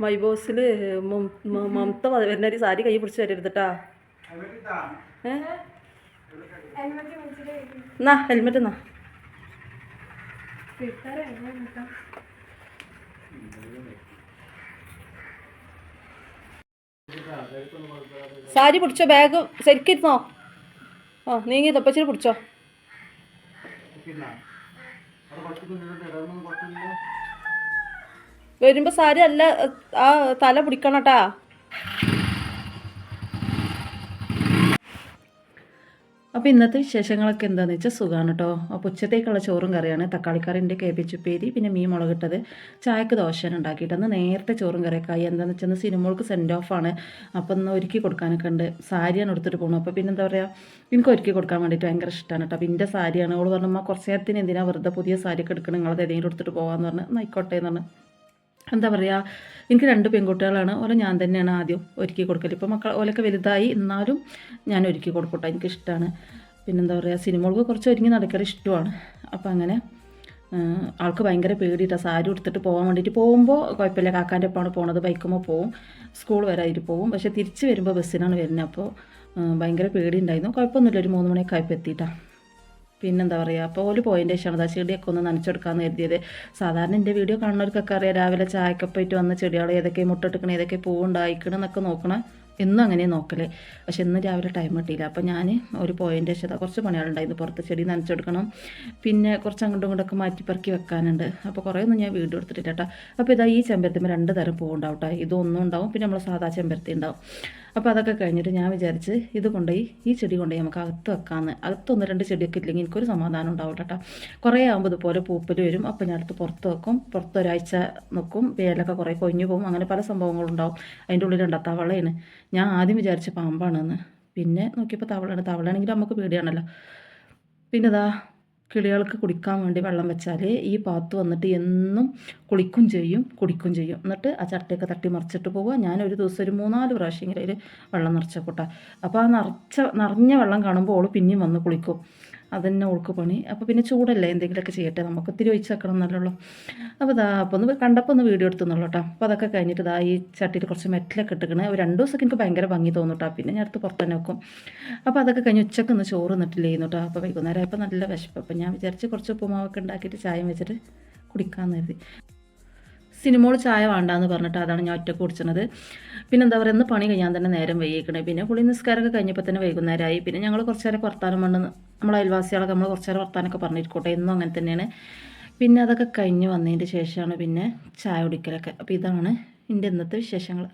മൈബോസിൽ മമത വരുന്നൊരു സാരി കൈ പിടിച്ച് വരരുതട്ടാ. എന്നാ ഹെൽമെറ്റ് എന്നാ. സാരി പിടിച്ചോ, ബാഗ് ശരിക്കിരുന്നോ. ആ നീങ്ങി തൊപ്പച്ചിരി പിടിച്ചോ. വരുമ്പോ സാരി അല്ല ആ തല പിടിക്കണട്ടാ. അപ്പോൾ ഇന്നത്തെ വിശേഷങ്ങളൊക്കെ എന്താണെന്ന് വെച്ചാൽ സുഖമാണ് കേട്ടോ. അപ്പോൾ ഉച്ചത്തേക്കുള്ള ചോറും കറിയാണ്. തക്കാളിക്കറിൻ്റെ കേബേജുപ്പേരി, പിന്നെ മീൻ മുളകിട്ടത്, ചായക്ക് ദോശ ഉണ്ടാക്കിയിട്ടന്ന് നേരത്തെ ചോറും കറിയൊക്കെ ആയി. എന്താണെന്ന് വെച്ചാൽ സിനിമകൾക്ക് സെൻഡ് ഓഫാണ്. അപ്പോൾ ഒന്ന് ഒരുക്കി കൊടുക്കാനൊക്കെ ഉണ്ട്. സാരിയാണ് എടുത്തിട്ട് പോകുന്നത്. അപ്പോൾ പിന്നെ എന്താ പറയുക, എനിക്ക് ഒരുക്കി കൊടുക്കാൻ വേണ്ടിയിട്ട് ഭയങ്കര ഇഷ്ടമാണ് കേട്ടോ. അപ്പോൾ എൻ്റെ സാരിയാണ്. അവൾ പറഞ്ഞമ്മ കുറച്ച് നേരത്തിന് എന്തിനാണ് വെറുതെ പുതിയ സാരിയൊക്കെ എടുക്കണം, നിങ്ങളത് ഏതെങ്കിലും എടുത്തിട്ട് പോകാമെന്ന് പറഞ്ഞ് ആയിക്കോട്ടെ എന്ന് പറഞ്ഞ്. എന്താ പറയുക, എനിക്ക് 2 പെൺകുട്ടികളാണ്. ഓലെ ഞാൻ തന്നെയാണ് ആദ്യം ഒരുക്കി കൊടുക്കൽ. ഇപ്പോൾ ഓലൊക്കെ വലുതായി, എന്നാലും ഞാൻ ഒരുക്കി കൊടുക്കട്ടെ, എനിക്കിഷ്ടമാണ്. പിന്നെന്താ പറയുക, സിനിമകൾക്ക് കുറച്ച് ഒരുങ്ങി നടക്കൽ ഇഷ്ടമാണ്. അപ്പോൾ അങ്ങനെ ആൾക്ക് ഭയങ്കര പേടിയിട്ടാണ് സാരി എടുത്തിട്ട് പോകാൻ വേണ്ടിയിട്ട്. പോകുമ്പോൾ കുഴപ്പമില്ല, കാക്കാൻ്റെ ഒപ്പമാണ് പോകുന്നത്, ബൈക്കുമ്പോൾ പോവും, സ്കൂൾ വരായിട്ട് പോവും. പക്ഷേ തിരിച്ച് വരുമ്പോൾ ബസ്സിനാണ് വരുന്നത്. അപ്പോൾ ഭയങ്കര പേടി ഉണ്ടായിരുന്നു. കുഴപ്പമൊന്നുമില്ല, ഒരു 3 മണിയൊക്കെ ആയപ്പോൾ എത്തിയിട്ടാണ്. പിന്നെന്താ പറയുക, അപ്പോൾ ഓല് പോയതിൻ്റെ ശേഷമാണ് ആ ചെടിയൊക്കെ ഒന്ന് നനച്ചെടുക്കാമെന്ന് കരുതിയത്. സാധാരണ എൻ്റെ വീഡിയോ കാണുന്നവർക്കൊക്കെ അറിയാം, രാവിലെ ചായക്കപ്പായിട്ട് വന്ന ചെടികൾ ഏതൊക്കെ മുട്ടിട്ടിക്കണം, ഏതൊക്കെ പൂവുണ്ടായിക്കണം എന്നൊക്കെ നോക്കണം. എന്നും അങ്ങനെ നോക്കലേ. പക്ഷെ ഇന്ന് രാവിലെ ടൈം കിട്ടിയില്ല. അപ്പോൾ ഞാൻ ഒരു പോയതിൻ്റെ ശേഷം കുറച്ച് പണികളുണ്ടായിരുന്നു. പുറത്ത് ചെടി നനച്ചെടുക്കണം, പിന്നെ കുറച്ച് അങ്ങോട്ടും ഇങ്ങോട്ടൊക്കെ മാറ്റിപ്പറക്കി വെക്കാനുണ്ട്. അപ്പോൾ കുറേ ഒന്നും ഞാൻ വീഡിയോ എടുത്തിട്ടില്ല കേട്ടോ. അപ്പോൾ ഇതാ ഈ ചെമ്പരത്തിമ്മ 2 തരം പൂവുണ്ടാവും കേട്ടോ. ഇതൊന്നും ഉണ്ടാവും, പിന്നെ നമ്മൾ സാധാ ചെമ്പരത്തി ഉണ്ടാവും. അപ്പോൾ അതൊക്കെ കഴിഞ്ഞിട്ട് ഞാൻ വിചാരിച്ച് ഇത് കൊണ്ടുപോയി ഈ ചെടി കൊണ്ടുപോയി നമുക്ക് അകത്ത് വെക്കാമെന്ന്. അകത്ത് 1-2 ചെടിയൊക്കെ ഇല്ലെങ്കിൽ എനിക്കൊരു സമാധാനം ഉണ്ടാവും കേട്ടോ. കുറേ ആകുമ്പോൾ ഇതുപോലെ പൂപ്പൽ വരും. അപ്പോൾ ഞാൻ അടുത്ത് പുറത്ത് വെക്കും. പുറത്ത് ഒരാഴ്ച നിൽക്കും, വേലൊക്കെ കുറേ കൊഞ്ഞു പോകും. അങ്ങനെ പല സംഭവങ്ങളുണ്ടാവും. അതിൻ്റെ ഉള്ളിലുണ്ടാ തവളയാണ്. ഞാൻ ആദ്യം വിചാരിച്ച പാമ്പാണെന്ന്, പിന്നെ നോക്കിയപ്പോൾ തവളയാണ്. തവളയാണെങ്കിൽ നമുക്ക് പേടിയാണല്ലോ. പിന്നെ ഇതാ കിളികൾക്ക് കുടിക്കാൻ വേണ്ടി വെള്ളം വെച്ചാൽ ഈ പാത്ത് വന്നിട്ട് എന്നും കുളിക്കും ചെയ്യും, കുടിക്കും ചെയ്യും. എന്നിട്ട് ആ ചട്ടയൊക്കെ തട്ടി മറിച്ചിട്ട് പോവുക. ഞാനൊരു ദിവസം ഒരു 3-4 പ്രാവശ്യമെങ്കിലും അതിൽ വെള്ളം നിറച്ചോട്ടെ. അപ്പോൾ ആ നിറഞ്ഞ വെള്ളം കാണുമ്പോൾ ഓൾ പിന്നെയും വന്ന് കുളിക്കും. അതന്നെ ഓൾക്ക് പണി. അപ്പോൾ പിന്നെ ചൂടല്ലേ, എന്തെങ്കിലുമൊക്കെ ചെയ്യട്ടെ, നമുക്ക് ഒത്തിരി ഒഴിച്ച് വെക്കണം എന്നല്ലോ. അപ്പോൾ ഇതാ അപ്പോൾ ഒന്ന് കണ്ടപ്പോൾ ഒന്ന് വീഡിയോ എടുത്തുന്നുള്ളൂ കേട്ടോ. അപ്പോൾ അതൊക്കെ കഴിഞ്ഞിട്ട് ഇതാ ഈ ചട്ടിയിൽ കുറച്ച് മെറ്റലൊക്കെ ഇട്ടിക്കണേ. ഒരു 2 ദിവസമൊക്കെ എനിക്ക് ഭയങ്കര ഭംഗി തോന്നും കേട്ടോ. പിന്നെ ഞാൻ അടുത്ത് പുറത്ത് തന്നെ വെക്കും. അപ്പോൾ അതൊക്കെ കഴിഞ്ഞ് ഉച്ചക്ക് ഒന്ന് ചോറ് നിന്നിട്ടില്ലായിരുന്നു കേട്ടോ. അപ്പോൾ വൈകുന്നേരം ആയപ്പോൾ നല്ല വിശപ്പ്. അപ്പോൾ ഞാൻ വിചാരിച്ച് കുറച്ച് ഉപ്പുമാവൊക്കെ ഉണ്ടാക്കിയിട്ട് ചായ വെച്ചിട്ട് കുടിക്കാമെന്ന് കരുതി. സിനിമോൾ ചായ വേണ്ടാന്ന് പറഞ്ഞിട്ട് അതാണ് ഞാൻ ഒറ്റക്ക് കുടിച്ചത്. പിന്നെ എന്താ പറയുക, ഇന്ന് പണി കഴിയാൻ തന്നെ നേരം വൈകിക്കണേ. പിന്നെ പുളി നിസ്കാരമൊക്കെ കഴിഞ്ഞപ്പോൾ തന്നെ വൈകുന്നേരമായി. പിന്നെ ഞങ്ങൾ കുറച്ച് നേരം വർത്താനം കൊണ്ട് നമ്മളെ അയൽവാസികളൊക്കെ നമ്മൾ കുറച്ച് നേരം വർത്താനമൊക്കെ പറഞ്ഞിരിക്കോട്ടെ, എന്നും അങ്ങനെ തന്നെയാണ്. പിന്നെ അതൊക്കെ കഴിഞ്ഞ് വന്നതിൻ്റെ ശേഷമാണ് പിന്നെ ചായ കുടിക്കലൊക്കെ. അപ്പോൾ ഇതാണ് എൻ്റെ ഇന്നത്തെ വിശേഷങ്ങൾ.